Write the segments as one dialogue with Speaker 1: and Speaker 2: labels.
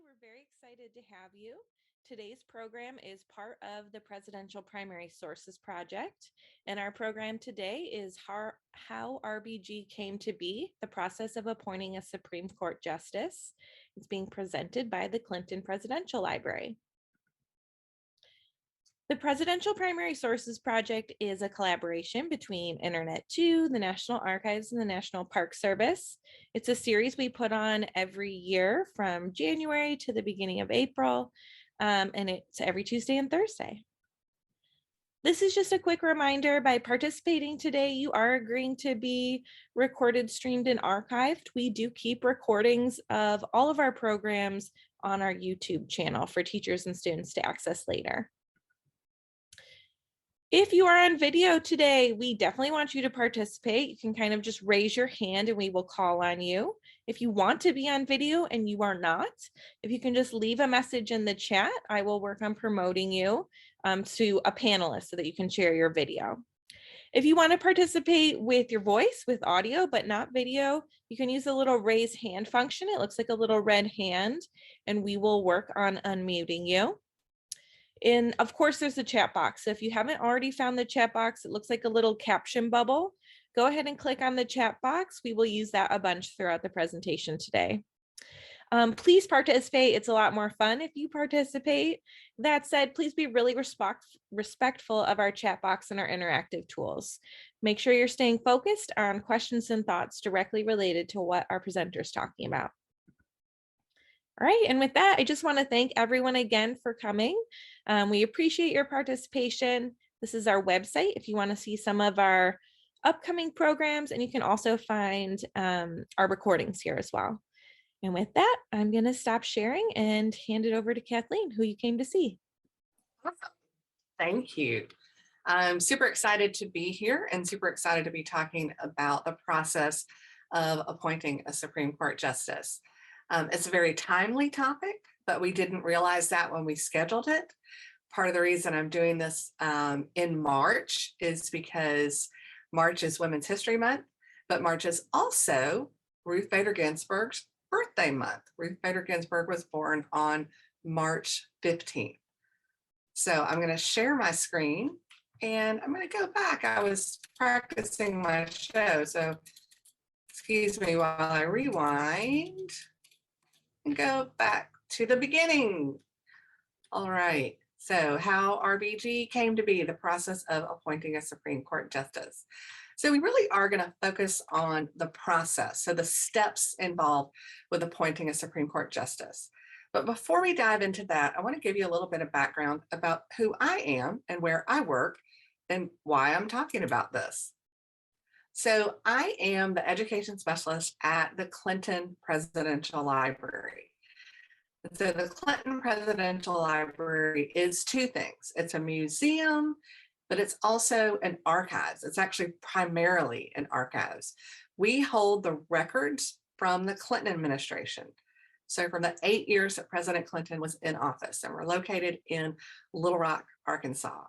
Speaker 1: We're very excited to have you. Today's program is part of the Presidential Primary Sources Project, and our program today is how RBG came to be, the process of appointing a Supreme Court justice. It's being presented by the Clinton Presidential Library. The Presidential Primary Sources Project is a collaboration between Internet2, the National Archives, and the National Park Service. It's a series we put on every year from January to the beginning of April, and it's every Tuesday and Thursday. This is just a quick reminder, by participating today, you are agreeing to be recorded, streamed, and archived. We do keep recordings of all of our programs on our YouTube channel for teachers and students to access later. If you are on video today, we definitely want you to participate. You can kind of just raise your hand and we will call on you. If you want to be on video and you are not, if you can just leave a message in the chat, I will work on promoting you to a panelist so that you can share your video. If you want to participate with your voice, with audio, but not video, you can use the little raise hand function. It looks like a little red hand, and we will work on unmuting you. And of course, there's the chat box. So if you haven't already found the chat box, it looks like a little caption bubble. Go ahead and click on the chat box. We will use that a bunch throughout the presentation today. Please participate. It's a lot more fun if you participate. That said, please be really respectful of our chat box and our interactive tools. Make sure you're staying focused on questions and thoughts directly related to what our presenter is talking about. All right, and with that, I just want to thank everyone again for coming. We appreciate your participation. This is our website if you want to see some of our upcoming programs, and you can also find our recordings here as well. And with that, I'm going to stop sharing and hand it over to Kathleen, who you came to see.
Speaker 2: Awesome. Thank you. I'm super excited to be here and super excited to be talking about the process of appointing a Supreme Court justice. It's a very timely topic, but we didn't realize that when we scheduled it. Part of the reason I'm doing this in March is because March is Women's History Month, but March is also Ruth Bader Ginsburg's birthday month. Ruth Bader Ginsburg was born on March 15th. So I'm going to share my screen and I'm going to go back. I was practicing my show, so excuse me while I rewind and go back to the beginning. All right, so how RBG came to be, the process of appointing a Supreme Court justice. So we really are going to focus on the process, so the steps involved with appointing a Supreme Court justice. But before we dive into that, I want to give you a little bit of background about who I am and where I work and why I'm talking about this. So I am the education specialist at the Clinton Presidential Library. So the Clinton Presidential Library is two things. It's a museum, but it's also an archives. It's actually primarily an archives. We hold the records from the Clinton administration. So from the 8 years that President Clinton was in office, and we're located in Little Rock, Arkansas.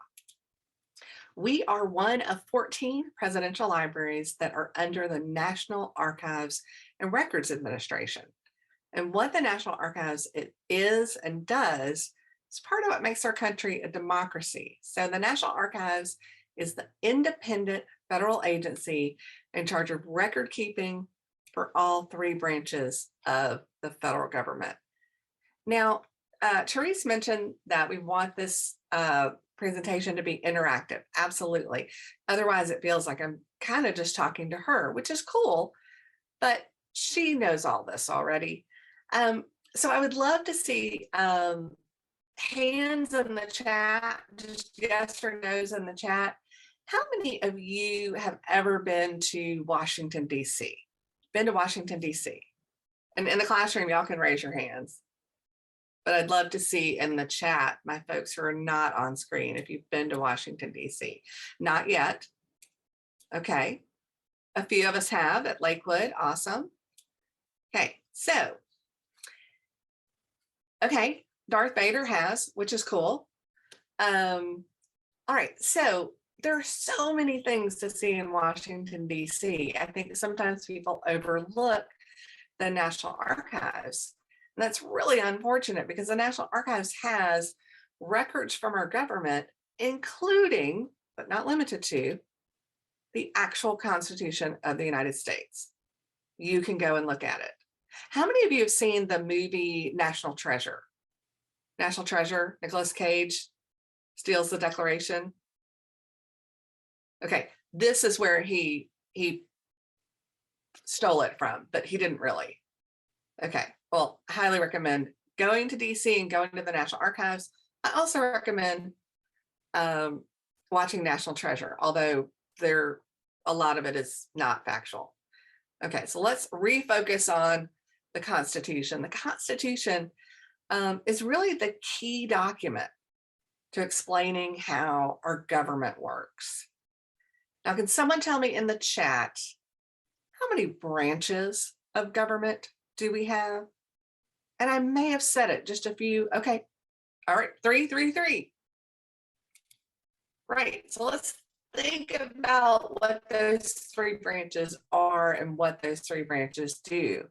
Speaker 2: We are one of 14 presidential libraries that are under the National Archives and Records Administration. And what the National Archives is and does is part of what makes our country a democracy. So the National Archives is the independent federal agency in charge of record keeping for all three branches of the federal government. Now, Therese mentioned that we want this presentation to be interactive. Absolutely. Otherwise, it feels like I'm kind of just talking to her, which is cool, but she knows all this already. So I would love to see hands in the chat, just yes or no's in the chat. How many of you have ever been to Washington, D.C.? Been to Washington, D.C.? And in the classroom, y'all can raise your hands. But I'd love to see in the chat, my folks who are not on screen, if you've been to Washington, D.C. Not yet. Okay. A few of us have at Lakewood. Awesome. Okay. So, okay. Darth Vader has, which is cool. All right. So there are so many things to see in Washington, D.C. I think sometimes people overlook the National Archives. And that's really unfortunate because the National Archives has records from our government, including, but not limited to, the actual Constitution of the United States. You can go and look at it. How many of you have seen the movie National Treasure? National Treasure, Nicolas Cage steals the Declaration. Okay, this is where he stole it from, but he didn't really. Okay, well, I highly recommend going to DC and going to the National Archives. I also recommend watching National Treasure, although a lot of it is not factual. Okay, so let's refocus on the Constitution. The Constitution is really the key document to explaining how our government works. Now, can someone tell me in the chat, how many branches of government do we have? And I may have said it, just a few. Okay, all right, three. Right, so let's think about what those three branches are and what those three branches do.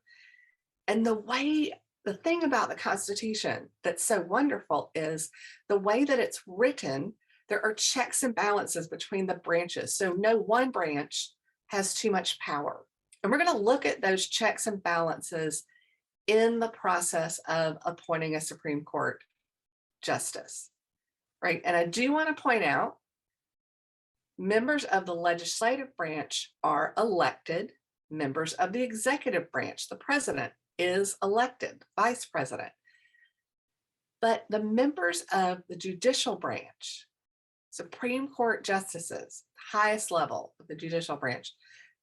Speaker 2: And the thing about the Constitution that's so wonderful is the way that it's written, there are checks and balances between the branches. So no one branch has too much power. And we're going to look at those checks and balances in the process of appointing a Supreme Court justice, right? And I do want to point out, members of the legislative branch are elected. Members of the executive branch, the president, is elected, vice president. But the members of the judicial branch, Supreme Court justices, highest level of the judicial branch,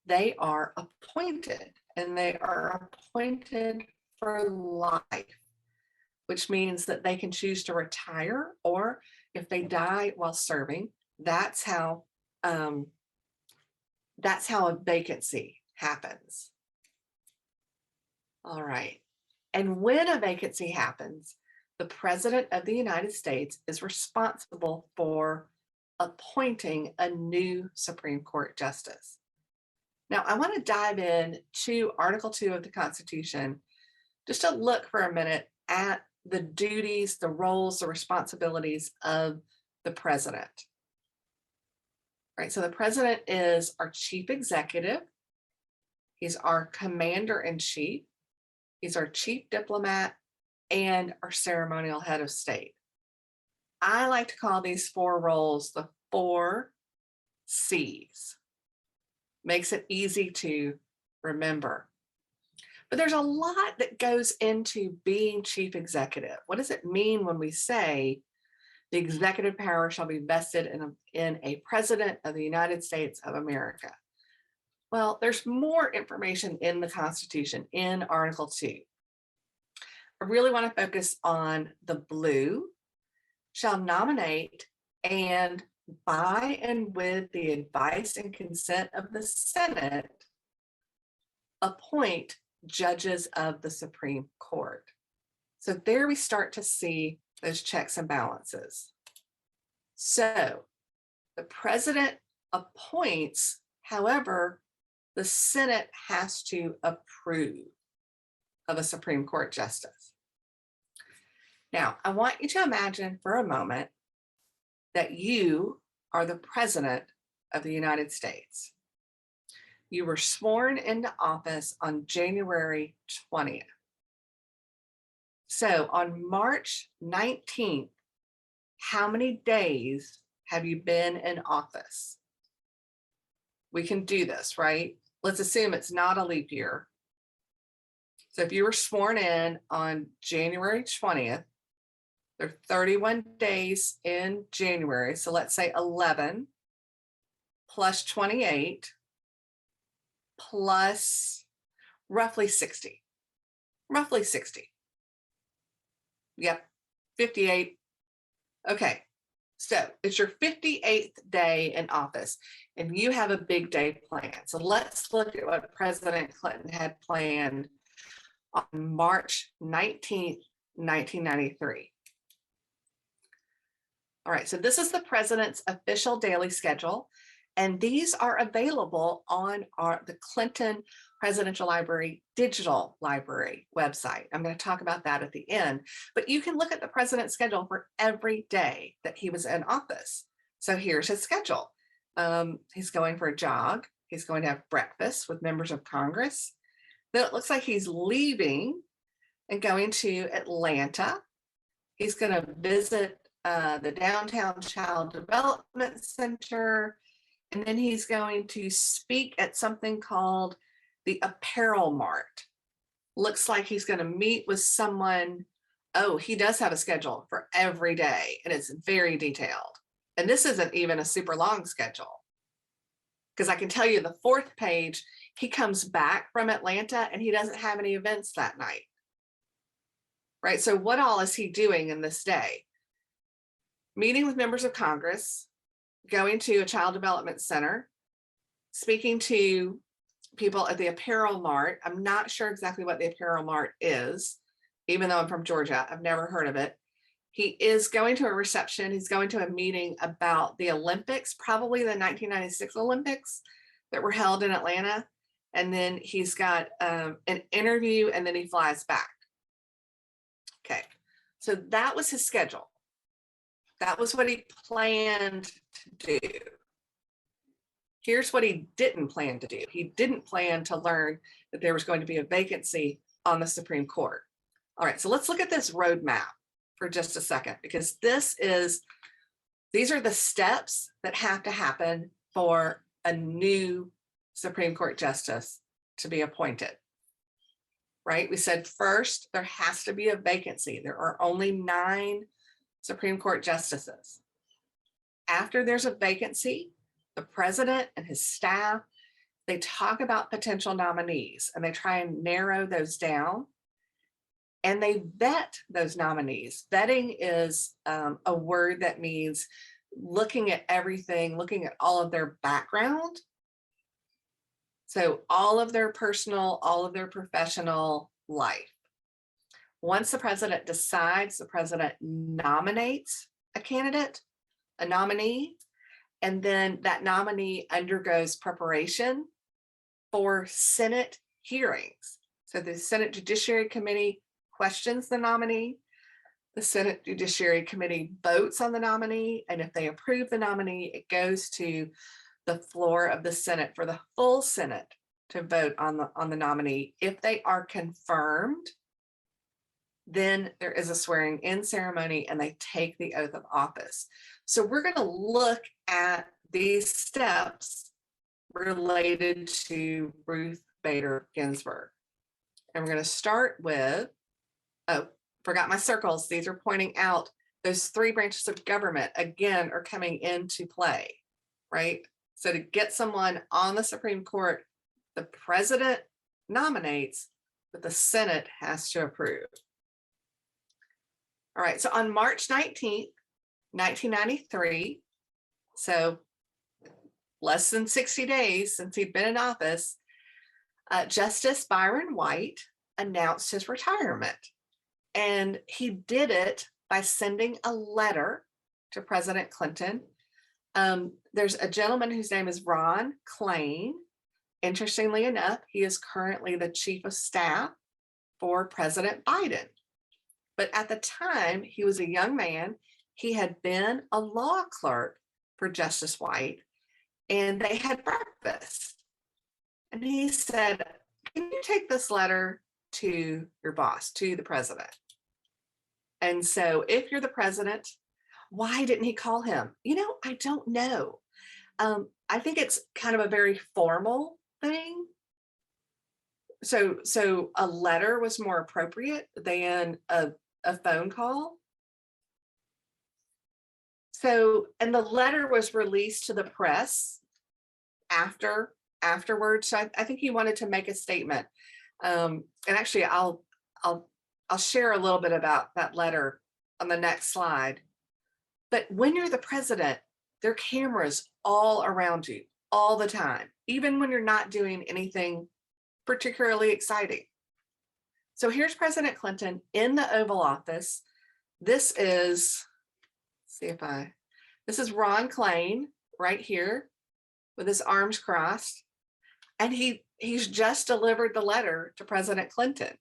Speaker 2: they are appointed, and they are appointed for life, which means that they can choose to retire, or if they die while serving, that's how a vacancy happens. All right. And when a vacancy happens, the President of the United States is responsible for appointing a new Supreme Court justice. Now, I want to dive in to Article 2 of the Constitution, just to look for a minute at the duties, the roles, the responsibilities of the president. Right, so the president is our chief executive. He's our commander-in-chief. He's our chief diplomat and our ceremonial head of state. I like to call these four roles the 4 C's. Makes it easy to remember. But there's a lot that goes into being chief executive. What does it mean when we say the executive power shall be vested in a president of the United States of America? Well, there's more information in the Constitution in Article 2. I really want to focus on the blue, shall nominate and by and with the advice and consent of the Senate, appoint judges of the Supreme Court. So there we start to see those checks and balances. So the president appoints, however, the Senate has to approve of a Supreme Court justice. Now, I want you to imagine for a moment that you are the president of the United States. You were sworn into office on January 20th. So on March 19th, how many days have you been in office? We can do this, right? Let's assume it's not a leap year. So if you were sworn in on January 20th, there are 31 days in January. So let's say 11 plus 28 plus roughly 60. Roughly 60. Yep, 58. Okay, so it's your 58th day in office and you have a big day planned. So let's look at what President Clinton had planned on March 19th, 1993. All right, so this is the president's official daily schedule, and these are available on the Clinton Presidential Library digital library website. I'm going to talk about that at the end, but you can look at the president's schedule for every day that he was in office. So here's his schedule. He's going for a jog. He's going to have breakfast with members of Congress. Then it looks like he's leaving and going to Atlanta. He's going to visit the Downtown Child Development Center. And then he's going to speak at something called the Apparel Mart. Looks like he's going to meet with someone. Oh, he does have a schedule for every day, and it's very detailed. And this isn't even a super long schedule, because I can tell you the 4th page, he comes back from Atlanta and he doesn't have any events that night. Right? So what all is he doing in this day? Meeting with members of Congress, going to a child development center, speaking to people at the Apparel Mart. I'm not sure exactly what the Apparel Mart is, even though I'm from Georgia. I've never heard of it. He is going to a reception. He's going to a meeting about the Olympics, probably the 1996 Olympics that were held in Atlanta. And then he's got an interview, and then he flies back. Okay, so that was his schedule. That was what he planned to do. Here's what he didn't plan to do. He didn't plan to learn that there was going to be a vacancy on the Supreme Court. All right, so let's look at this roadmap for just a second, because these are the steps that have to happen for a new Supreme Court justice to be appointed. Right? We said first, there has to be a vacancy. There are only 9 Supreme Court justices. After there's a vacancy, the president and his staff, they talk about potential nominees and they try and narrow those down, and they vet those nominees. Vetting is a word that means looking at everything, looking at all of their background. So all of their personal, all of their professional life. Once the president decides, the president nominates a candidate, a nominee, and then that nominee undergoes preparation for Senate hearings. So the Senate Judiciary Committee questions the nominee. The Senate Judiciary Committee votes on the nominee. And if they approve the nominee, it goes to the floor of the Senate for the full Senate to vote on the nominee. If they are confirmed, then there is a swearing in ceremony and they take the oath of office. So we're going to look at these steps related to Ruth Bader Ginsburg. And we're going to start with, oh, forgot my circles. These are pointing out those 3 branches of government, again, are coming into play, right? So to get someone on the Supreme Court, the president nominates, but the Senate has to approve. All right, so on March 19th, 1993, so less than 60 days since he'd been in office, Justice Byron White announced his retirement. And he did it by sending a letter to President Clinton. There's a gentleman whose name is Ron Klain. Interestingly enough, he is currently the chief of staff for President Biden. But at the time, he was a young man. He had been a law clerk for Justice White, and they had breakfast. And he said, "Can you take this letter to your boss, to the president?" And so if you're the president, why didn't he call him? I don't know. I think it's kind of a very formal thing. So a letter was more appropriate than a phone call. So, and the letter was released to the press afterwards. So I think he wanted to make a statement. And actually, I'll share a little bit about that letter on the next slide. But when you're the president, there are cameras all around you all the time, even when you're not doing anything particularly exciting. So here's President Clinton in the Oval Office. This is, this is Ron Klain right here with his arms crossed. And he he's just delivered the letter to President Clinton,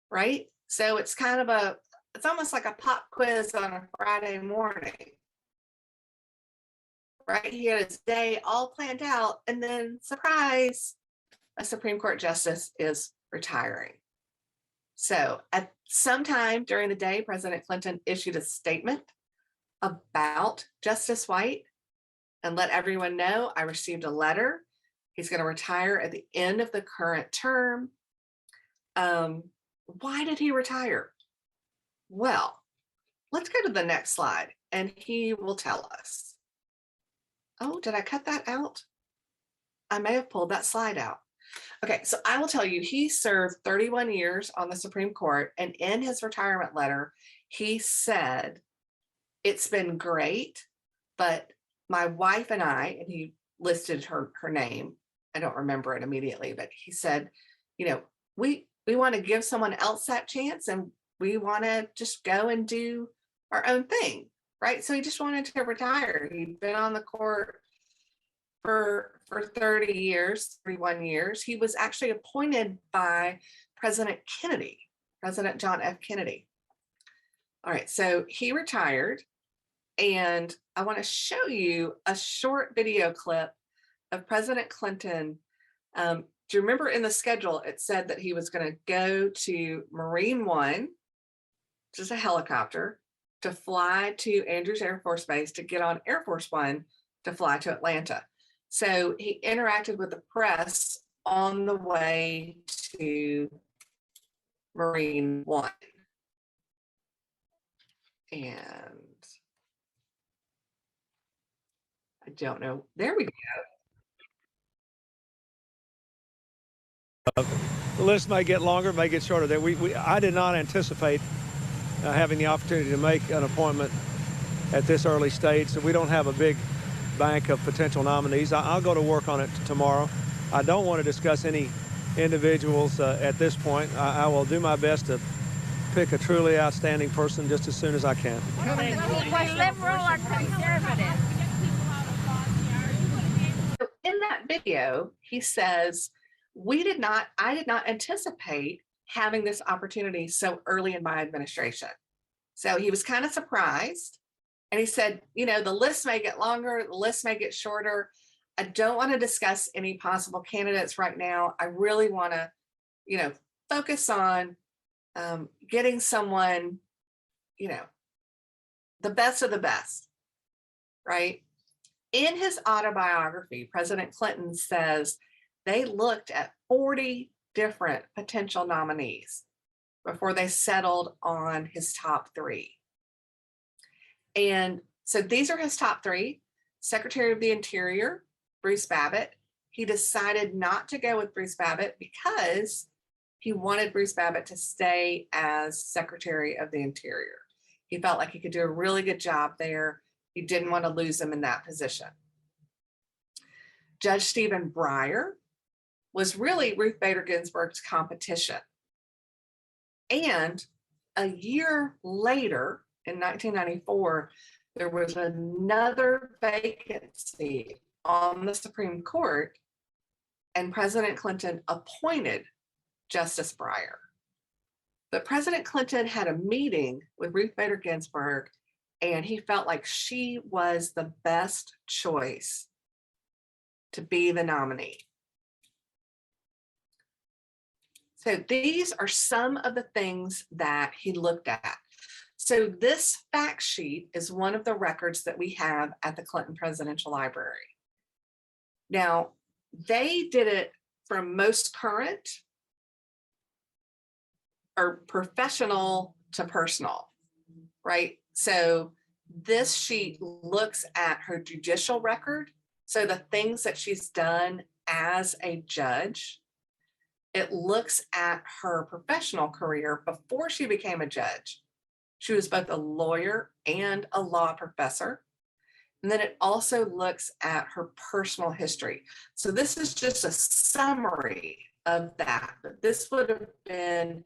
Speaker 2: right? So it's kind of it's almost like a pop quiz on a Friday morning, right? He had his day all planned out, and then surprise, a Supreme Court justice is retiring. So at some time during the day, President Clinton issued a statement about Justice White and let everyone know, I received a letter. He's going to retire at the end of the current term. Why did he retire? Well, let's go to the next slide and he will tell us. Oh, did I cut that out? I may have pulled that slide out. Okay, so I will tell you, he served 31 years on the Supreme Court, and in his retirement letter, he said, it's been great, but my wife and I, and he listed her name, I don't remember it immediately, but he said, you know, we want to give someone else that chance, and we want to just go and do our own thing, right? So he just wanted to retire. He'd been on the court for 30 years, 31 years. He was actually appointed by President Kennedy, President John F. Kennedy. All right, so he retired, and I want to show you a short video clip of President Clinton. Do you remember in the schedule, it said that he was going to go to Marine One, which is a helicopter, to fly to Andrews Air Force Base to get on Air Force One to fly to Atlanta. So he interacted with the press on the way to Marine One. And I don't know. There we go.
Speaker 3: The list may get longer, may get shorter. I did not anticipate having the opportunity to make an appointment at this early stage, so we don't have a big bank of potential nominees. I'll go to work on it tomorrow. I don't want to discuss any individuals at this point. I will do my best to pick a truly outstanding person just as soon as I can.
Speaker 4: Was liberal or conservative?
Speaker 2: So in that video, he says, I did not anticipate having this opportunity so early in my administration. So he was kind of surprised. And he said, you know, the list may get longer, the list may get shorter. I don't want to discuss any possible candidates right now. I really want to, you know, focus on getting someone, you know, the best of the best, right? In his autobiography, President Clinton says they looked at 40 different potential nominees before they settled on his top 3. And so these are his top 3. Secretary of the Interior, Bruce Babbitt. He decided not to go with Bruce Babbitt because he wanted Bruce Babbitt to stay as Secretary of the Interior. He felt like he could do a really good job there. He didn't want to lose him in that position. Judge Stephen Breyer was really Ruth Bader Ginsburg's competition. And a year later, in 1994, there was another vacancy on the Supreme Court, and President Clinton appointed Justice Breyer. But President Clinton had a meeting with Ruth Bader Ginsburg, and he felt like she was the best choice to be the nominee. So these are some of the things that he looked at. So this fact sheet is one of the records that we have at the Clinton Presidential Library. Now, they did it from most current or professional to personal, right? So this sheet looks at her judicial record. So the things that she's done as a judge. It looks at her professional career before she became a judge. She was both a lawyer and a law professor. And then it also looks at her personal history. So this is just a summary of that. But this would have been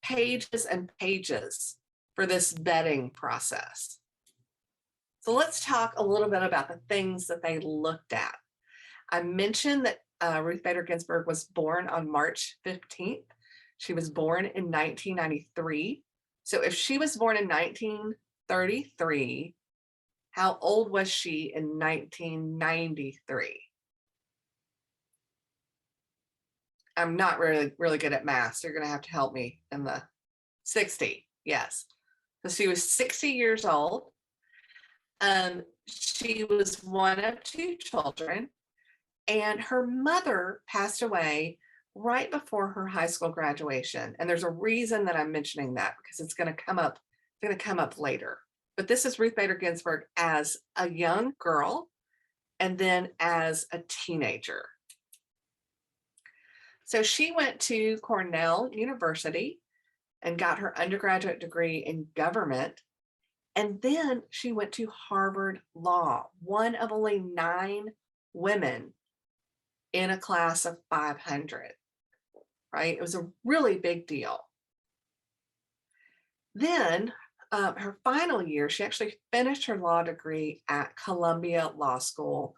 Speaker 2: pages and pages for this vetting process. So let's talk a little bit about the things that they looked at. I mentioned that Ruth Bader Ginsburg was born on March 15th. She was born in 1993. So if she was born in 1933, how old was she in 1993? I'm not really good at math, so you're going to have to help me in the 60. Yes. So she was 60 years old. She was one of two children, and her mother passed away right before her high school graduation. And there's a reason that I'm mentioning that, because it's going to come up later. But this is Ruth Bader Ginsburg as a young girl and then as a teenager. So she went to Cornell University and got her undergraduate degree in government. And then she went to Harvard Law, one of only 9 women in a class of 500, right? It was a really big deal. Then her final year, she actually finished her law degree at Columbia Law School,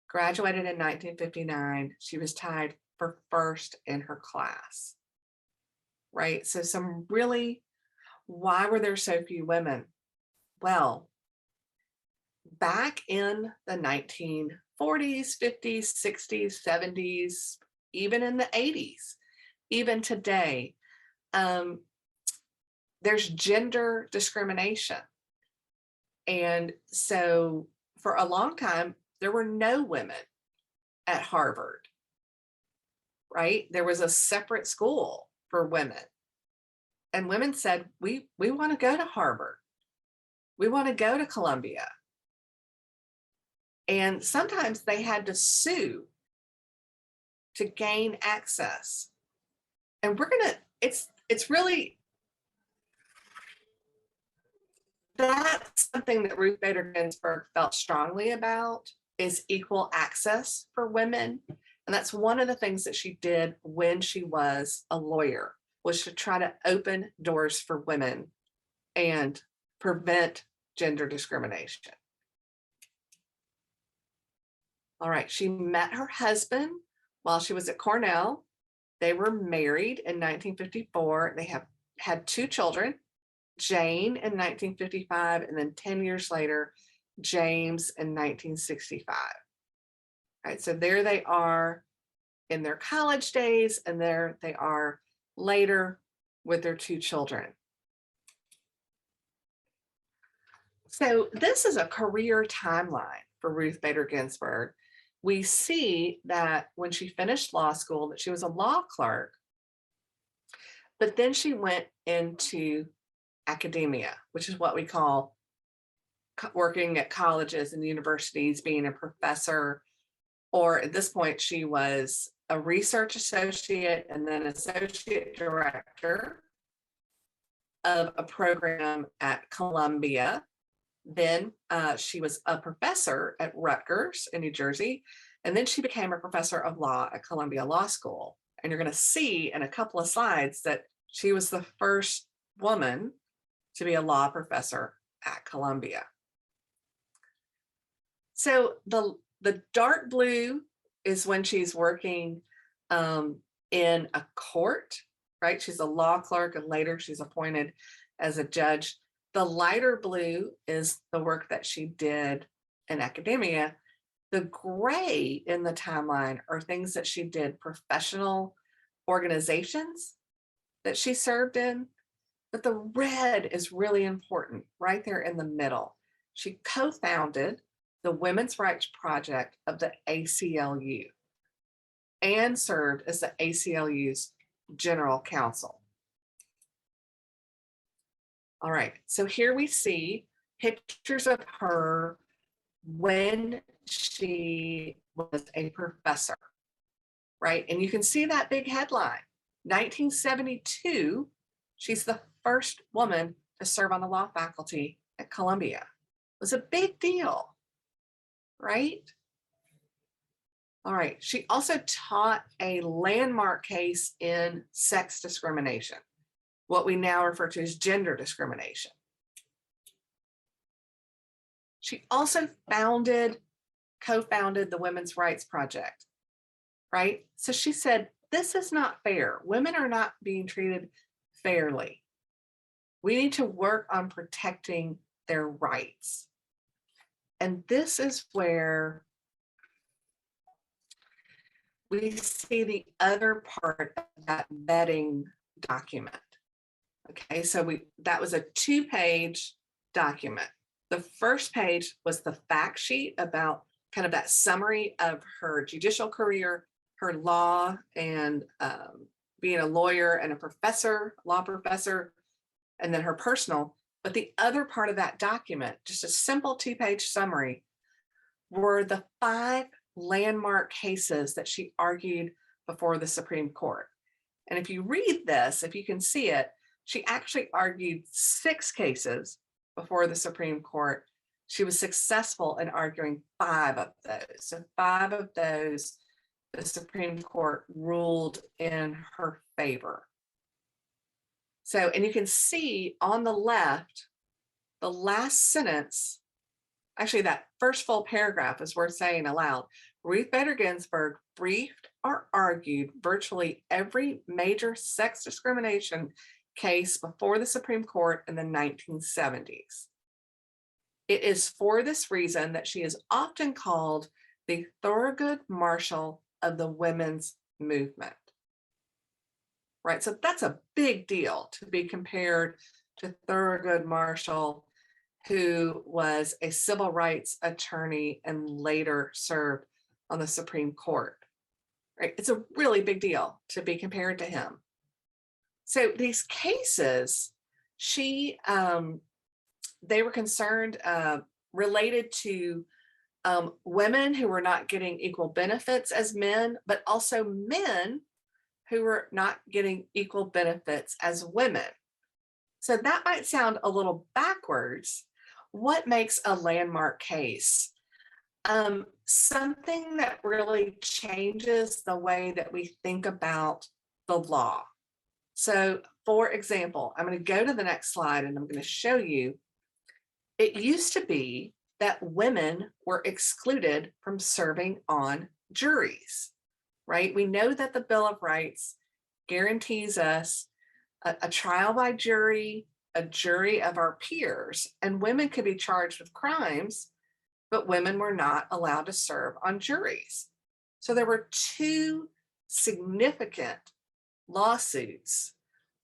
Speaker 2: graduated in 1959. She was tied for first in her class, right? So why were there so few women? Well, back in the 1940s, 50s, 60s, 70s, even in the 80s, even today, there's gender discrimination. And so for a long time, there were no women at Harvard, right? There was a separate school for women. And women said, we want to go to Harvard. We want to go to Columbia. And sometimes they had to sue to gain access. And it's really, that's something that Ruth Bader Ginsburg felt strongly about, is equal access for women. And that's one of the things that she did when she was a lawyer, was to try to open doors for women and prevent gender discrimination. All right, she met her husband while she was at Cornell. They were married in 1954. They had 2 children, Jane in 1955, and then 10 years later, James in 1965. All right, so there they are in their college days, and there they are later with their 2 children. So this is a career timeline for Ruth Bader Ginsburg. We see that when she finished law school, that she was a law clerk, but then she went into academia, which is what we call working at colleges and universities, being a professor, or at this point, she was a research associate and then associate director of a program at Columbia. Then she was a professor at Rutgers in New Jersey, and then she became a professor of law at Columbia Law School. And you're going to see in a couple of slides that she was the first woman to be a law professor at Columbia. So the dark blue is when she's working in a court, right? She's a law clerk, and later she's appointed as a judge. The lighter blue is the work that she did in academia. The gray in the timeline are things that she did, professional organizations that she served in. But the red is really important right there in the middle. She co-founded the Women's Rights Project of the ACLU and served as the ACLU's general counsel. All right, so here we see pictures of her when she was a professor, right? And you can see that big headline, 1972, she's the first woman to serve on the law faculty at Columbia. It was a big deal, right? All right, she also taught a landmark case in sex discrimination, what we now refer to as gender discrimination. She also co-founded the Women's Rights Project, right? So she said, this is not fair. Women are not being treated fairly. We need to work on protecting their rights. And this is where we see the other part of that vetting document. Okay, so that was a 2-page document. The first page was the fact sheet about kind of that summary of her judicial career, her law, and being a lawyer and a professor, law professor, and then her personal. But the other part of that document, just a simple 2-page summary, were the 5 landmark cases that she argued before the Supreme Court. And if you read this, if you can see it, she actually argued 6 cases before the Supreme Court. She was successful in arguing 5 of those. So 5 of those, the Supreme Court ruled in her favor. So, and you can see on the left, the last sentence, actually that first full paragraph is worth saying aloud. Ruth Bader Ginsburg briefed or argued virtually every major sex discrimination case before the Supreme Court in the 1970s. It is for this reason that she is often called the Thurgood Marshall of the women's movement. Right, so that's a big deal to be compared to Thurgood Marshall, who was a civil rights attorney and later served on the Supreme Court. Right, it's a really big deal to be compared to him. So these cases, they were concerned related to women who were not getting equal benefits as men, but also men who were not getting equal benefits as women. So that might sound a little backwards. What makes a landmark case? Something that really changes the way that we think about the law. So for example, I'm going to go to the next slide and I'm going to show you. It used to be that women were excluded from serving on juries, right? We know that the Bill of Rights guarantees us a trial by jury, a jury of our peers, and women could be charged with crimes, but women were not allowed to serve on juries. So there were 2 significant lawsuits,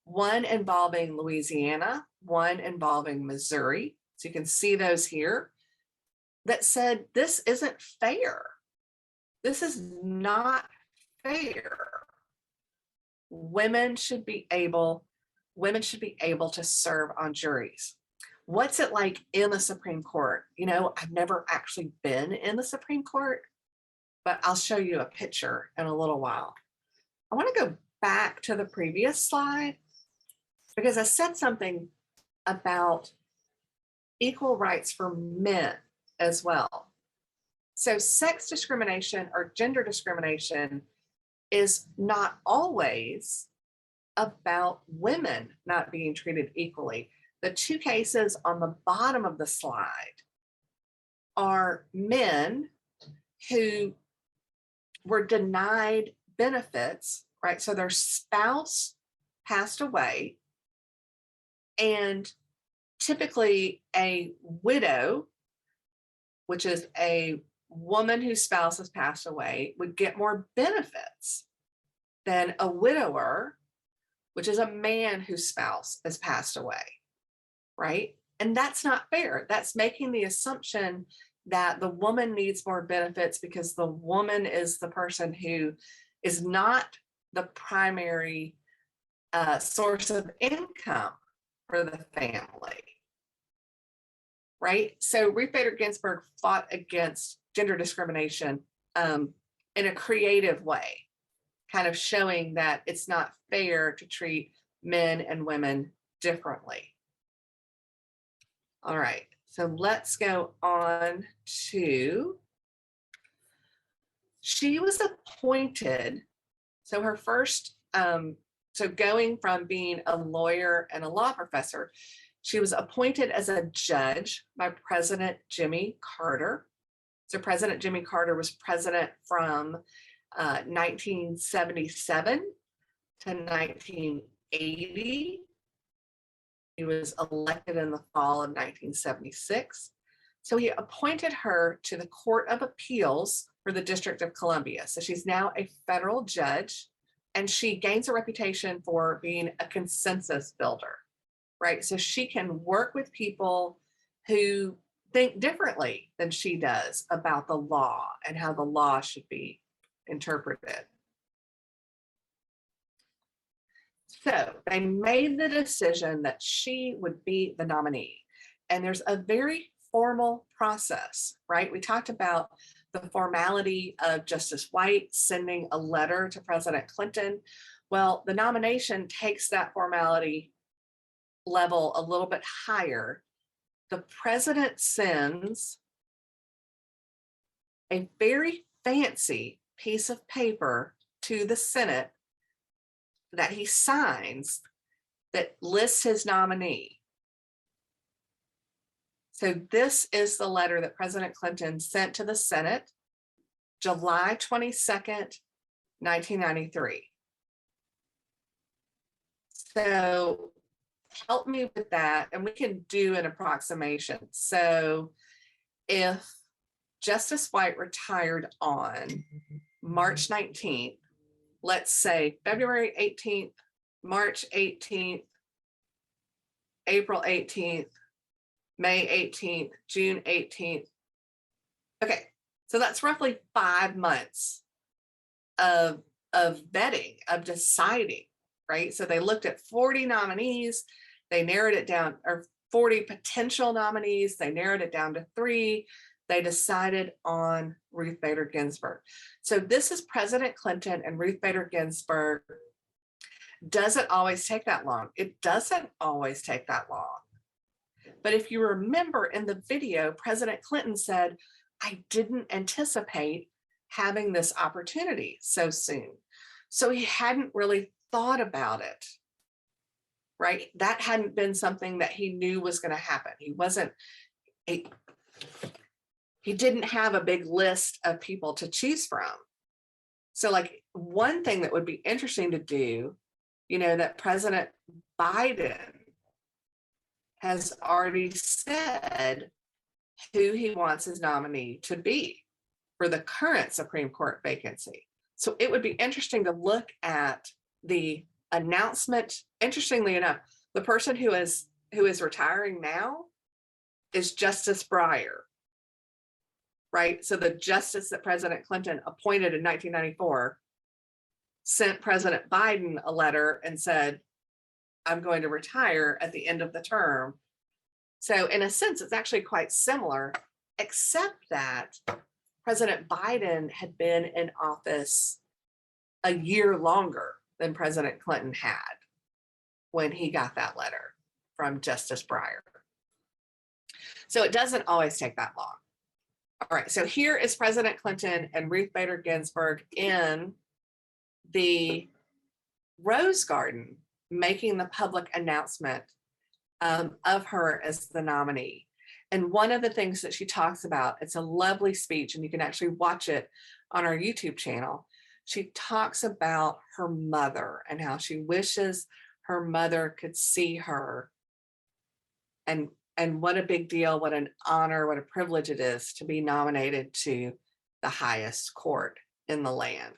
Speaker 2: one involving Louisiana, one involving Missouri. So you can see those here, that said, this isn't fair. This is not fair. Women should be able to serve on juries. What's it like in the Supreme Court? You know, I've never actually been in the Supreme Court, but I'll show you a picture in a little while. I want to go back to the previous slide because I said something about equal rights for men as well. So sex discrimination or gender discrimination is not always about women not being treated equally. The 2 cases on the bottom of the slide are men who were denied benefits, right? So their spouse passed away, and typically a widow, which is a woman whose spouse has passed away, would get more benefits than a widower, which is a man whose spouse has passed away, right? And that's not fair. That's making the assumption that the woman needs more benefits because the woman is the person who is not the primary source of income for the family, right? So Ruth Bader Ginsburg fought against gender discrimination in a creative way, kind of showing that it's not fair to treat men and women differently. All right, so let's go on to, she was appointed, so her first, so going from being a lawyer and a law professor, she was appointed as a judge by President Jimmy Carter. So President Jimmy Carter was president from 1977 to 1980. He was elected in the fall of 1976. So he appointed her to the Court of Appeals for the District of Columbia. So she's now a federal judge, and she gains a reputation for being a consensus builder, right? So she can work with people who think differently than she does about the law and how the law should be interpreted. So they made the decision that she would be the nominee. And there's a very formal process, right? We talked about the formality of Justice White sending a letter to President Clinton. Well, the nomination takes that formality level a little bit higher. The president sends a very fancy piece of paper to the Senate that he signs that lists his nominee. So this is the letter that President Clinton sent to the Senate, July 22nd, 1993. So help me with that, and we can do an approximation. So if Justice White retired on March 19th, let's say February 18th, March 18th, April 18th, May 18th, June 18th. Okay, so that's roughly 5 months of vetting, of deciding, right? So they looked at 40 nominees, they narrowed it down, or 40 potential nominees, they narrowed it down to 3. They decided on Ruth Bader Ginsburg. So this is President Clinton and Ruth Bader Ginsburg. Does it always take that long? It doesn't always take that long. But if you remember in the video, President Clinton said, I didn't anticipate having this opportunity so soon. So he hadn't really thought about it, right? That hadn't been something that he knew was going to happen. He didn't have a big list of people to choose from. So like one thing that would be interesting to do, you know, that President Biden has already said who he wants his nominee to be for the current Supreme Court vacancy. So it would be interesting to look at the announcement. Interestingly enough, the person who is retiring now is Justice Breyer, right? So the justice that President Clinton appointed in 1994 sent President Biden a letter and said, I'm going to retire at the end of the term. So in a sense, it's actually quite similar, except that President Biden had been in office a year longer than President Clinton had when he got that letter from Justice Breyer. So it doesn't always take that long. All right, so here is President Clinton and Ruth Bader Ginsburg in the Rose Garden making the public announcement of her as the nominee. And one of the things that she talks about, it's a lovely speech, and you can actually watch it on our YouTube channel. She talks about her mother and how she wishes her mother could see her, and what a big deal, what an honor, what a privilege it is to be nominated to the highest court in the land.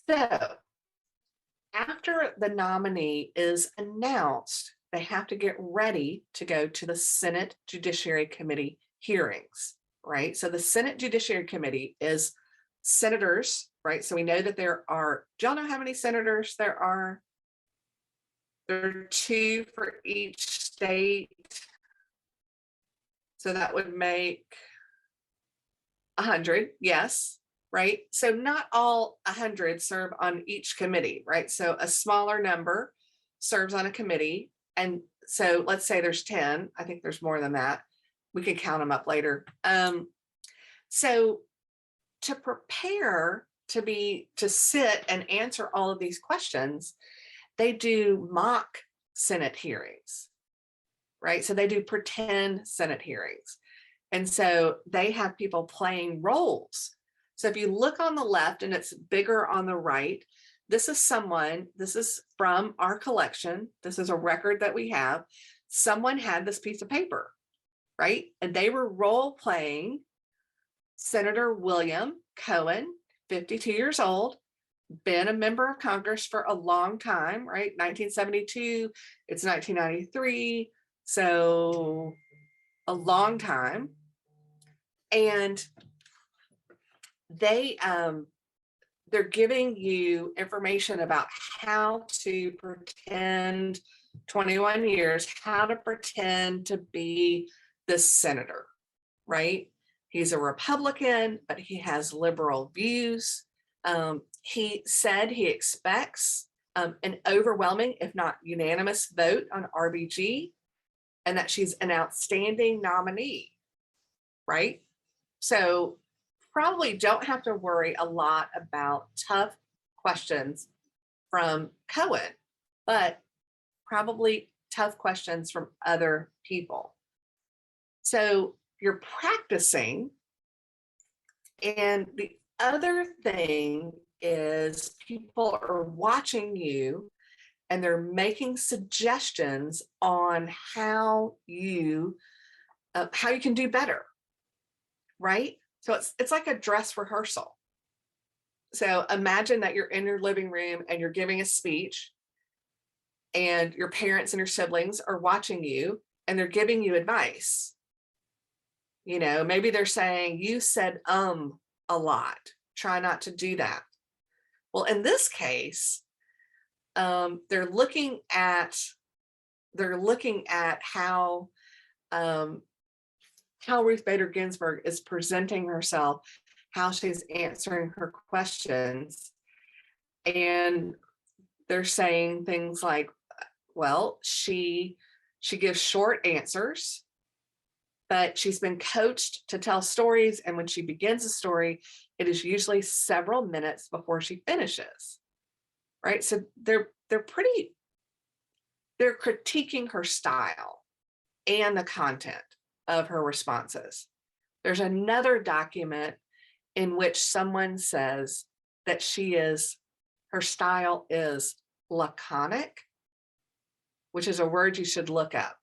Speaker 2: So after the nominee is announced, they have to get ready to go to the Senate Judiciary Committee hearings, right? So the Senate Judiciary Committee is senators, right? So we know that there are, do y'all know how many senators there are? There are 2 for each state. So that would make 100, yes. Right? So not all 100 serve on each committee, right? So a smaller number serves on a committee. And so let's say there's 10. I think there's more than that. We can count them up later. So to prepare to sit and answer all of these questions, they do mock Senate hearings, right? So they do pretend Senate hearings. And so they have people playing roles. So if you look on the left and it's bigger on the right, this is from our collection. This is a record that we have. Someone had this piece of paper, right? And they were role playing Senator William Cohen, 52 years old, been a member of Congress for a long time, right? 1972, it's 1993, so a long time. And they're giving you information about how to pretend 21 years, how to pretend to be this senator, right? He's a Republican, but he has liberal views. He said he expects an overwhelming, if not unanimous, vote on RBG, and that she's an outstanding nominee, right? So probably don't have to worry a lot about tough questions from Cohen, but probably tough questions from other people. So you're practicing. And the other thing is people are watching you and they're making suggestions on how you can do better, right? So it's like a dress rehearsal. So imagine that you're in your living room and you're giving a speech and your parents and your siblings are watching you and they're giving you advice. You know, maybe they're saying, you said a lot, try not to do that. Well, in this case, they're looking at how Ruth Bader Ginsburg is presenting herself, how she's answering her questions. And they're saying things like, well, she gives short answers, but she's been coached to tell stories. And when she begins a story, it is usually several minutes before she finishes, right? So they're critiquing her style and the content of her responses. There's another document in which someone says that her style is laconic, which is a word you should look up.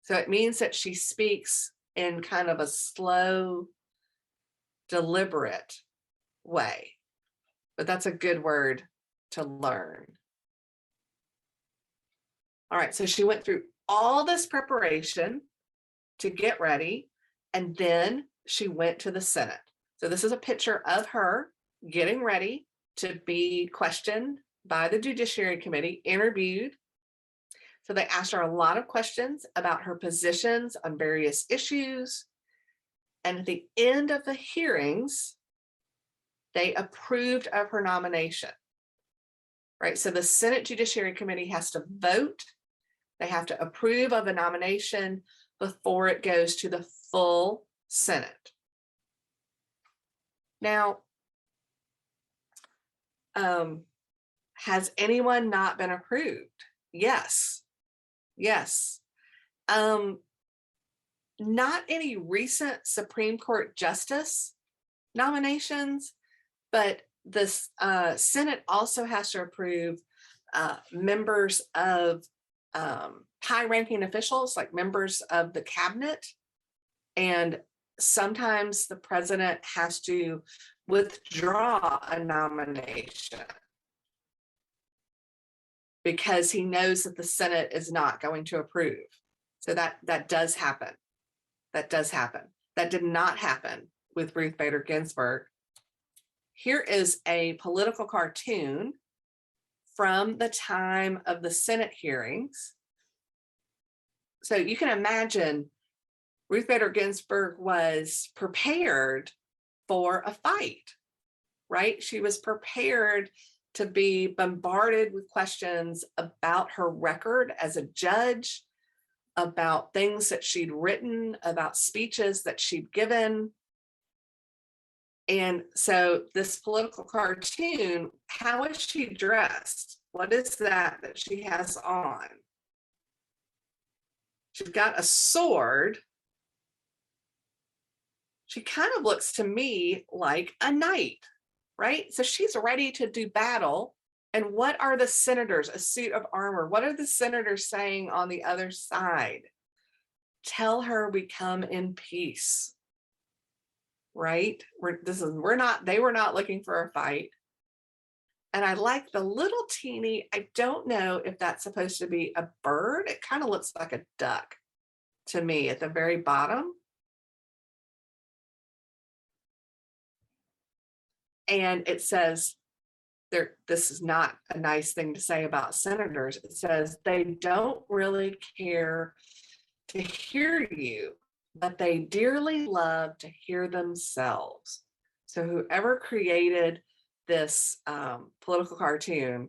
Speaker 2: So it means that she speaks in kind of a slow, deliberate way, but that's a good word to learn. All right, so she went through all this preparation to get ready, and then she went to the Senate. So this is a picture of her getting ready to be questioned by the Judiciary Committee, interviewed. So they asked her a lot of questions about her positions on various issues. And at the end of the hearings, they approved of her nomination, right? So the Senate Judiciary Committee has to vote. They have to approve of a nomination before it goes to the full Senate. Now, has anyone not been approved? Yes. Yes. Not any recent Supreme Court justice nominations, but the Senate also has to approve members of high-ranking officials, like members of the cabinet. And sometimes the president has to withdraw a nomination because he knows that the Senate is not going to approve. So that does happen. That does happen. That did not happen with Ruth Bader Ginsburg. Here is a political cartoon from the time of the Senate hearings. So you can imagine Ruth Bader Ginsburg was prepared for a fight, right? She was prepared to be bombarded with questions about her record as a judge, about things that she'd written, about speeches that she'd given. And so this political cartoon, how is she dressed? What is that she has on? She's got a sword, She kind of looks to me like a knight, right? So she's ready to do battle. And what are the senators, a suit of armor? What are the senators saying on the other side? Tell her we come in peace, right? They were not looking for a fight. And I like the little teeny, I don't know if that's supposed to be a bird. It kind of looks like a duck to me at the very bottom. And it says, this is not a nice thing to say about senators. It says they don't really care to hear you, but they dearly love to hear themselves. So whoever created this political cartoon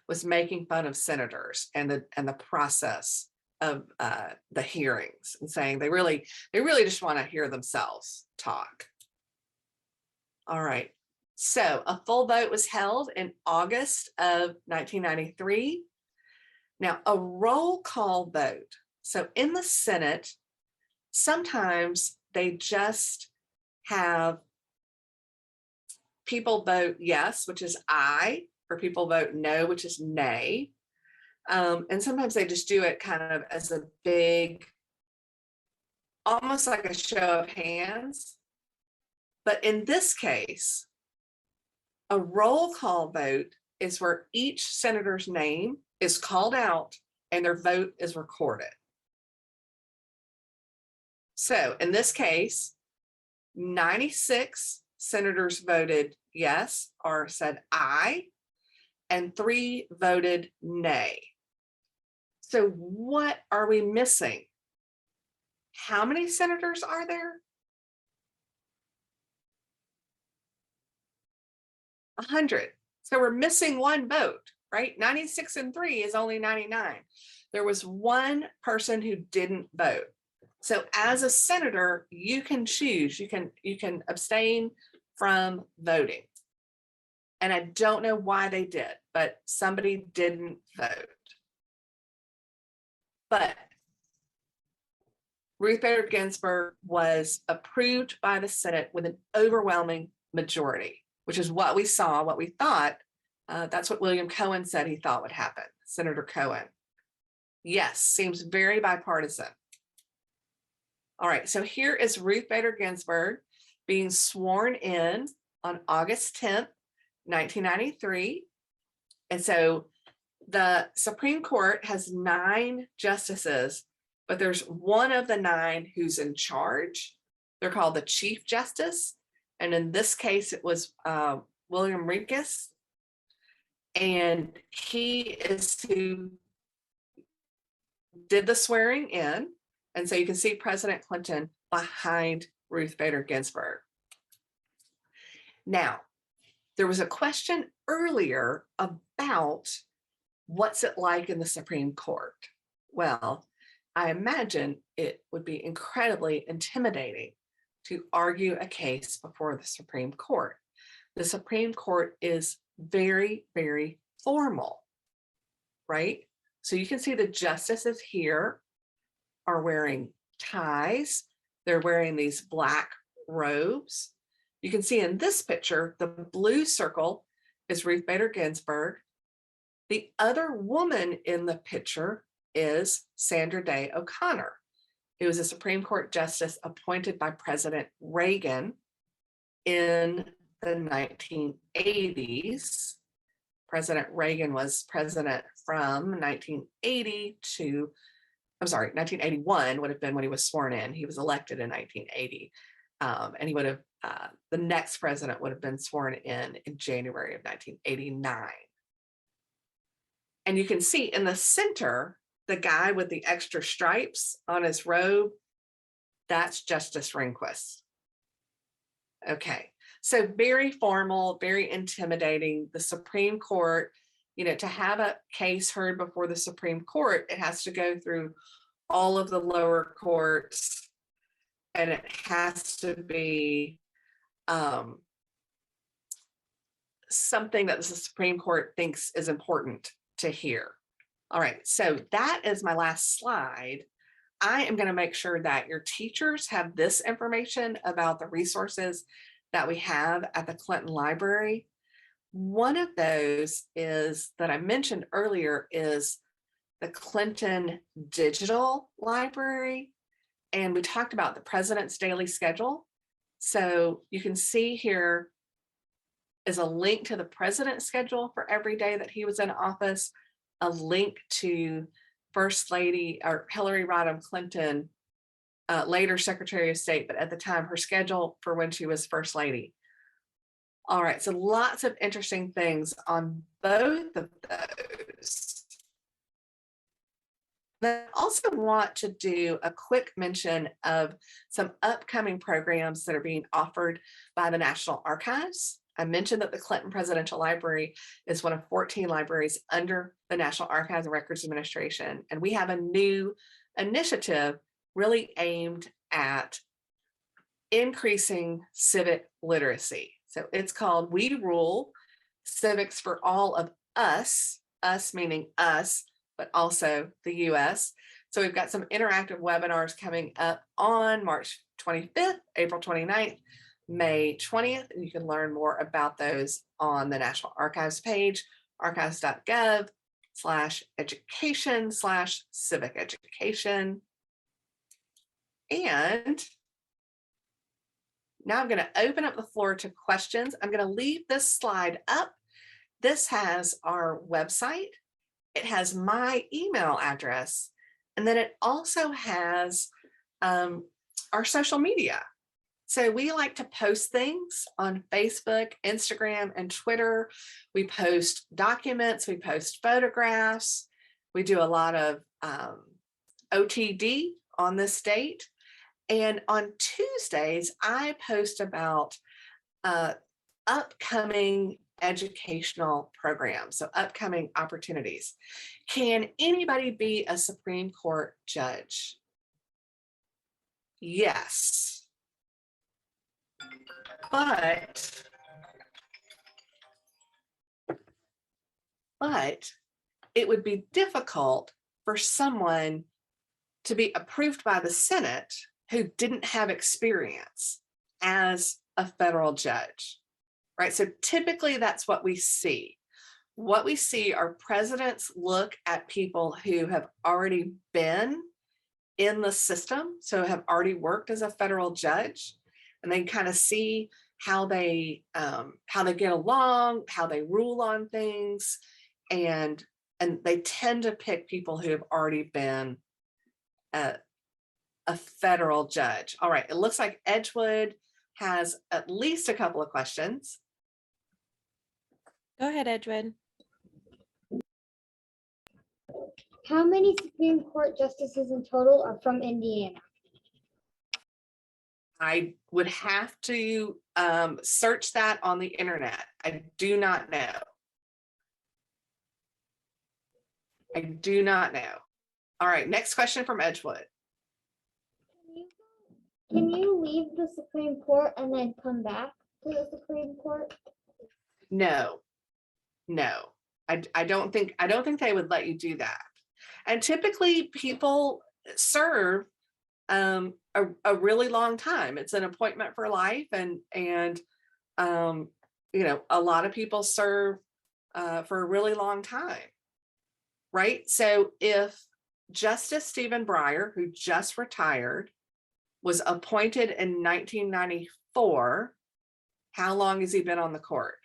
Speaker 2: was making fun of senators and the process of the hearings, and saying they really just want to hear themselves talk. All right. So a full vote was held in August of 1993. Now, a roll call vote. So in the Senate, sometimes they just have people vote yes, which is aye, or people vote no, which is nay. And sometimes they just do it kind of as a big, almost like a show of hands. But in this case, a roll call vote is where each senator's name is called out and their vote is recorded. So in this case, 96 senators voted yes or said aye, and 3 voted nay. So what are we missing? How many senators are there? 100. So we're missing 1 vote, right? 96 and 3 is only 99. There was 1 person who didn't vote. So as a senator, you can choose, you can abstain from voting. And I don't know why they did, but somebody didn't vote. But Ruth Bader Ginsburg was approved by the Senate with an overwhelming majority, which is what we saw, what we thought. That's what William Cohen said he thought would happen, Senator Cohen. Yes, seems very bipartisan. All right, so here is Ruth Bader Ginsburg being sworn in on August 10th, 1993. And so the Supreme Court has 9 justices, but there's one of the 9 who's in charge. They're called the Chief Justice. And in this case, it was William Rehnquist. And he is who did the swearing in. And so you can see President Clinton behind Ruth Bader Ginsburg. Now, there was a question earlier about what's it like in the Supreme Court. Well, I imagine it would be incredibly intimidating to argue a case before the Supreme Court. The Supreme Court is very, very formal, right? So you can see the justices here are wearing ties. They're wearing these black robes. You can see in this picture, the blue circle is Ruth Bader Ginsburg. The other woman in the picture is Sandra Day O'Connor, who was a Supreme Court justice appointed by President Reagan in the 1980s. President Reagan was president from 1980 to, 1981 would have been when he was sworn in. He was elected in 1980. And he would have, the next president would have been sworn in January of 1989. And you can see in the center, the guy with the extra stripes on his robe, that's Justice Rehnquist. Okay, so very formal, very intimidating. The Supreme Court, to have a case heard before the Supreme Court, it has to go through all of the lower courts, and it has to be something that the Supreme Court thinks is important to hear. All right, so that is my last slide. I am going to make sure that your teachers have this information about the resources that we have at the Clinton Library. One of those is that I mentioned earlier is the Clinton Digital Library. And we talked about the president's daily schedule. So you can see here is a link to the president's schedule for every day that he was in office, a link to First Lady or Hillary Rodham Clinton, later Secretary of State, but at the time her schedule for when she was First Lady. All right, so lots of interesting things on both of those. I also want to do a quick mention of some upcoming programs that are being offered by the National Archives. I mentioned that the Clinton Presidential Library is one of 14 libraries under the National Archives and Records Administration. And we have a new initiative really aimed at increasing civic literacy. So it's called We Rule, Civics for All of Us meaning us, but also the US. So we've got some interactive webinars coming up on March 25th, April 29th, May 20th, and you can learn more about those on the National Archives page, archives.gov/education/civic education. And now I'm going to open up the floor to questions. I'm going to leave this slide up. This has our website. It has my email address, and then it also has our social media. So we like to post things on Facebook, Instagram, and Twitter. We post documents, we post photographs. We do a lot of OTD on this date. And on Tuesdays, I post about upcoming educational programs, so upcoming opportunities. Can anybody be a Supreme Court judge? Yes. But it would be difficult for someone to be approved by the Senate who didn't have experience as a federal judge, right? So typically that's what we see. What we see are presidents look at people who have already been in the system, so have already worked as a federal judge, and they kind of see how they get along, how they rule on things, and they tend to pick people who have already been a federal judge. All right, it looks like Edgewood has at least a couple of questions.
Speaker 1: Go ahead, Edgewood.
Speaker 5: How many Supreme Court justices in total are from Indiana?
Speaker 2: I would have to search that on the internet. I do not know. I do not know. All right, next question from Edgewood.
Speaker 5: Can you leave the Supreme Court and then come back to the Supreme Court?
Speaker 2: No. I don't think they would let you do that. And typically people serve a really long time. It's an appointment for life, and you know, a lot of people serve for a really long time, right? So if Justice Stephen Breyer, who just retired, was appointed in 1994, how long has he been on the court?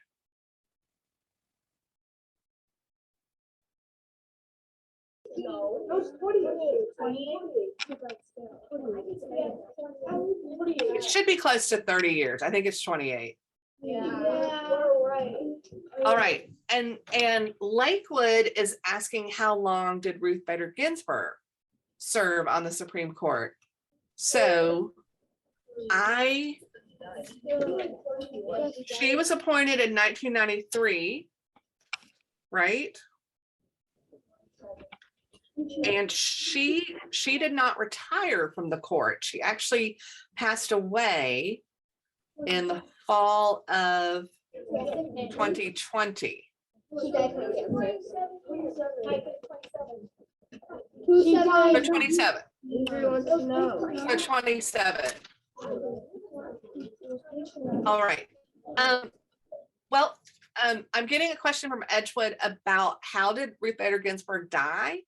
Speaker 5: No, it was 28.
Speaker 2: It should be close to 30 years. I think it's 28.
Speaker 5: Yeah, right.
Speaker 2: All right. And Lakewood is asking, how long did Ruth Bader Ginsburg serve on the Supreme Court? So she was appointed in 1993, right? And she did not retire from the court. She actually passed away in the fall of 2020.
Speaker 5: She died from cancer.
Speaker 2: So 27. So 27. All right. Well, I'm getting a question from Edgewood about how did Ruth Bader Ginsburg die?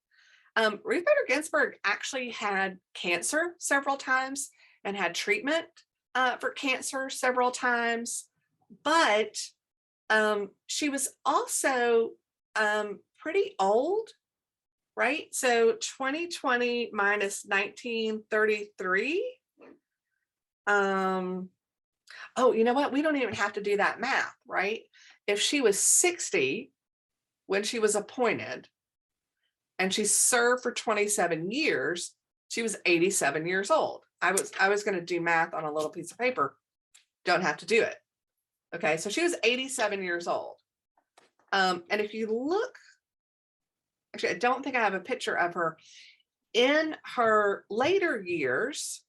Speaker 2: Ruth Bader Ginsburg actually had cancer several times and had treatment for cancer several times, but she was also pretty old, right? So 2020 minus 1933. Oh, you know what? We don't even have to do that math, right? If she was 60 when she was appointed and she served for 27 years, she was 87 years old. I was going to do math on a little piece of paper. Don't have to do it. Okay, so she was 87 years old. And if you look, actually, I don't think I have a picture of her. In her later years,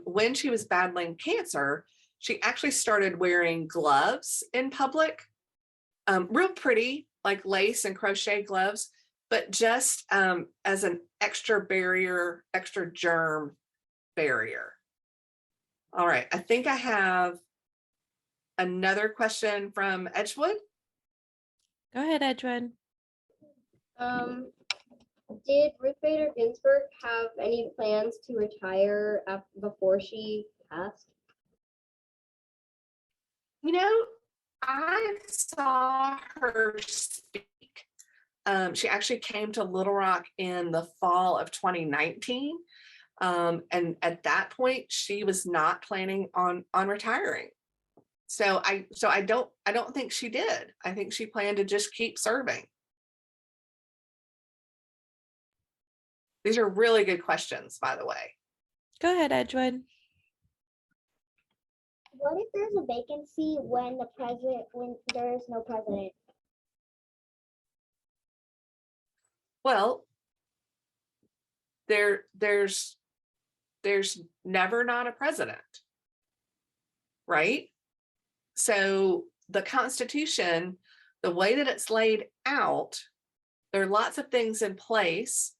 Speaker 2: when she was battling cancer, she actually started wearing gloves in public, real pretty, like lace and crochet gloves, but just as an extra barrier, extra germ barrier. All right, I think I have another question from Edgewood.
Speaker 1: Go ahead, Edgewood.
Speaker 6: Did Ruth Bader Ginsburg have any plans to retire before she passed?
Speaker 2: You know, I saw her speak. She actually came to Little Rock in the fall of 2019. And at that point, she was not planning on retiring. So I don't think she did. I think she planned to just keep serving. These are really good questions, by the way.
Speaker 1: Go ahead, Edgewood.
Speaker 5: What if there's a vacancy when there is no president?
Speaker 2: Well, there's never not a president, right? So the Constitution, the way that it's laid out, there are lots of things in place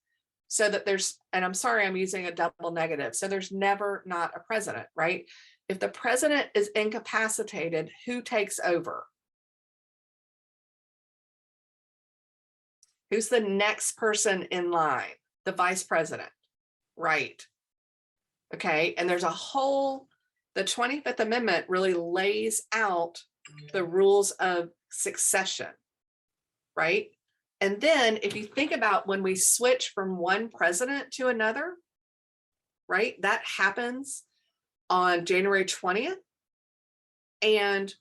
Speaker 2: so that there's, and I'm sorry, I'm using a double negative. So there's never not a president, right? If the president is incapacitated, who takes over? Who's the next person in line? The vice president, right? Okay, and there's a whole, the 25th Amendment really lays out the rules of succession, right? And then if you think about when we switch from one president to another, right, that happens on January 20th. And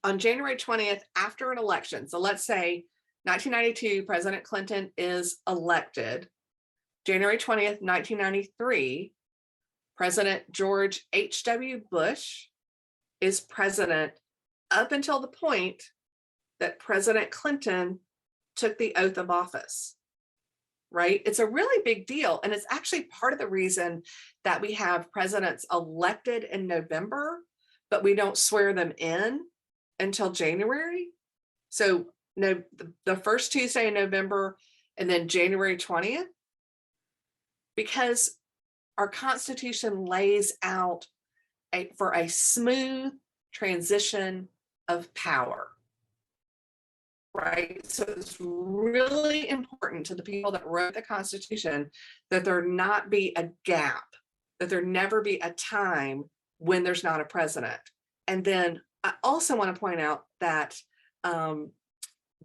Speaker 2: on January 20th, after an election, so let's say 1992, President Clinton is elected. January 20th, 1993, President George H.W. Bush is president up until the point that President Clinton took the oath of office, right? It's a really big deal. And it's actually part of the reason that we have presidents elected in November, but we don't swear them in until January. So no, the first Tuesday in November and then January 20th, because our Constitution lays out for a smooth transition of power. Right. So it's really important to the people that wrote the Constitution that there not be a gap, that there never be a time when there's not a president. And then I also want to point out that the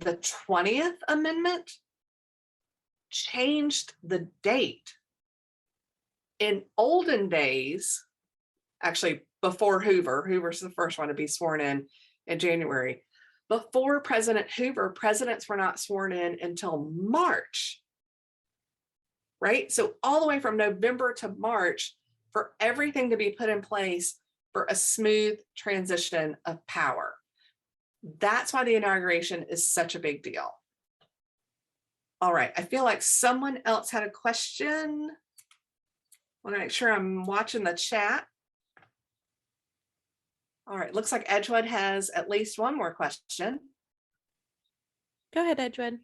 Speaker 2: 20th Amendment changed the date. In olden days, actually before Hoover's the first one to be sworn in January. Before President Hoover, presidents were not sworn in until March, right? So all the way from November to March for everything to be put in place for a smooth transition of power. That's why the inauguration is such a big deal. All right, I feel like someone else had a question. I want to make sure I'm watching the chat. All right, looks like Edgewood has at least one more question.
Speaker 1: Go ahead, Edgewood.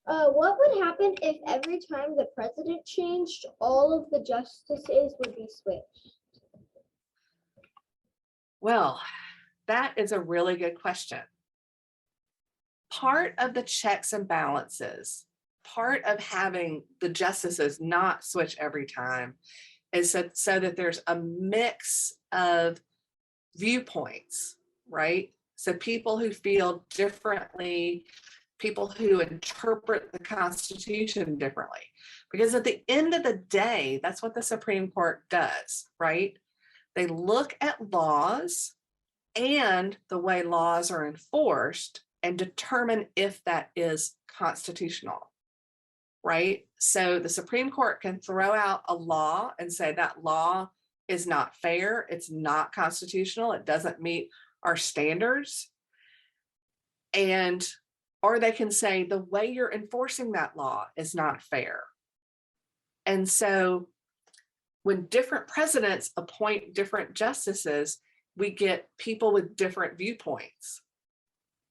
Speaker 5: What would happen if every time the president changed, all of the justices would be switched?
Speaker 2: Well, that is a really good question. Part of the checks and balances, part of having the justices not switch every time is so that there's a mix of viewpoints, right? So people who feel differently, people who interpret the Constitution differently. Because at the end of the day, that's what the Supreme Court does, right? They look at laws and the way laws are enforced and determine if that is constitutional, right? So the Supreme Court can throw out a law and say that law is not fair, it's not constitutional, it doesn't meet our standards. And, or they can say the way you're enforcing that law is not fair. And so when different presidents appoint different justices, we get people with different viewpoints,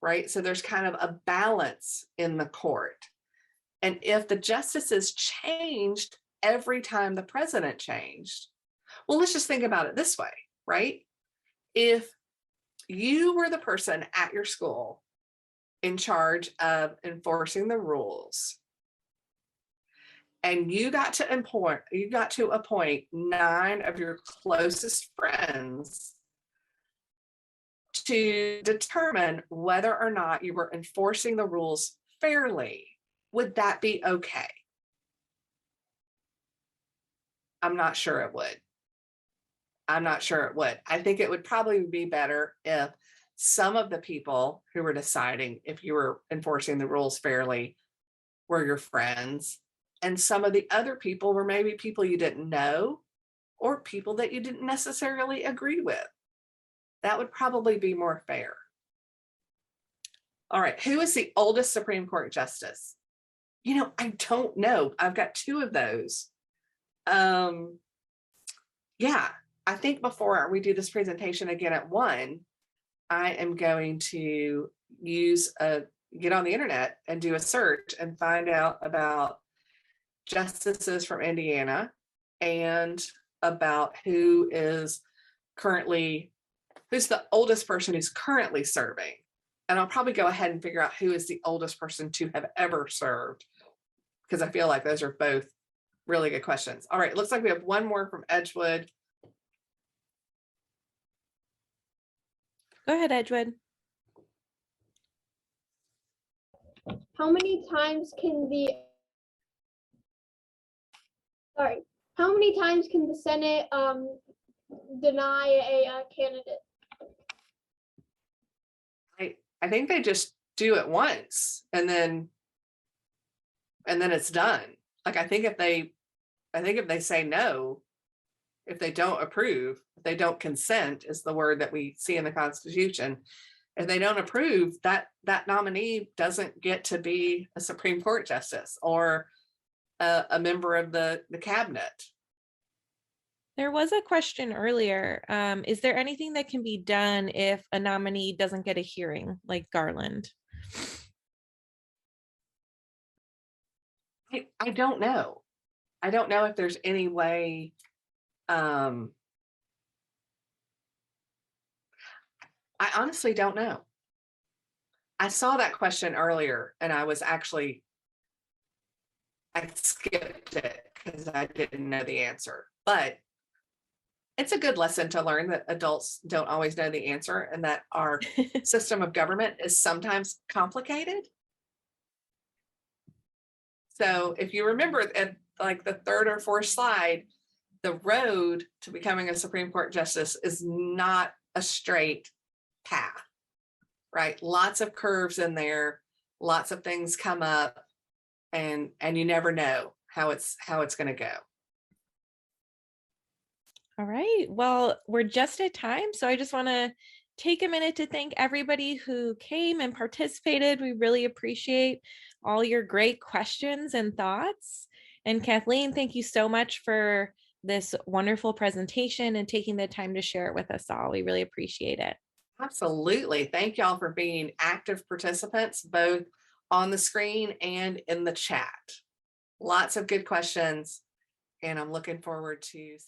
Speaker 2: right? So there's kind of a balance in the court. And if the justices changed every time the president changed, well, let's just think about it this way, right? If you were the person at your school in charge of enforcing the rules, and you got to appoint 9 of your closest friends to determine whether or not you were enforcing the rules fairly, would that be okay? I'm not sure it would. I'm not sure it would. I think it would probably be better if some of the people who were deciding if you were enforcing the rules fairly were your friends, and some of the other people were maybe people you didn't know or people that you didn't necessarily agree with. That would probably be more fair. All right, who is the oldest Supreme Court justice? You know, I don't know. I've got 2 of those. Yeah, I think before we do this presentation again at 1, I am going to get on the internet and do a search and find out about justices from Indiana and about who's the oldest person who's currently serving. And I'll probably go ahead and figure out who is the oldest person to have ever served, because I feel like those are both really good questions. All right, looks like we have one more from Edgewood.
Speaker 1: Go ahead, Edgewood.
Speaker 5: How many times can how many times can the Senate deny a candidate?
Speaker 2: I think they just do it once and then it's done. Like I think if they say no, if they don't approve, if they don't consent is the word that we see in the Constitution. If they don't approve, that nominee doesn't get to be a Supreme Court justice or a member of the cabinet.
Speaker 1: There was a question earlier. Is there anything that can be done if a nominee doesn't get a hearing, like Garland?
Speaker 2: I don't know. I don't know if there's any way. I honestly don't know. I saw that question earlier and I skipped it because I didn't know the answer, but it's a good lesson to learn that adults don't always know the answer and that our system of government is sometimes complicated. So if you remember at like the 3rd or 4th slide, the road to becoming a Supreme Court justice is not a straight path, right? Lots of curves in there, lots of things come up, and you never know how it's going to go.
Speaker 1: All right, well, we're just at time, so I just want to take a minute to thank everybody who came and participated. We really appreciate all your great questions and thoughts. And Kathleen, thank you so much for this wonderful presentation and taking the time to share it with us all. We really appreciate it.
Speaker 2: Absolutely. Thank y'all for being active participants, both on the screen and in the chat. Lots of good questions, and I'm looking forward to seeing.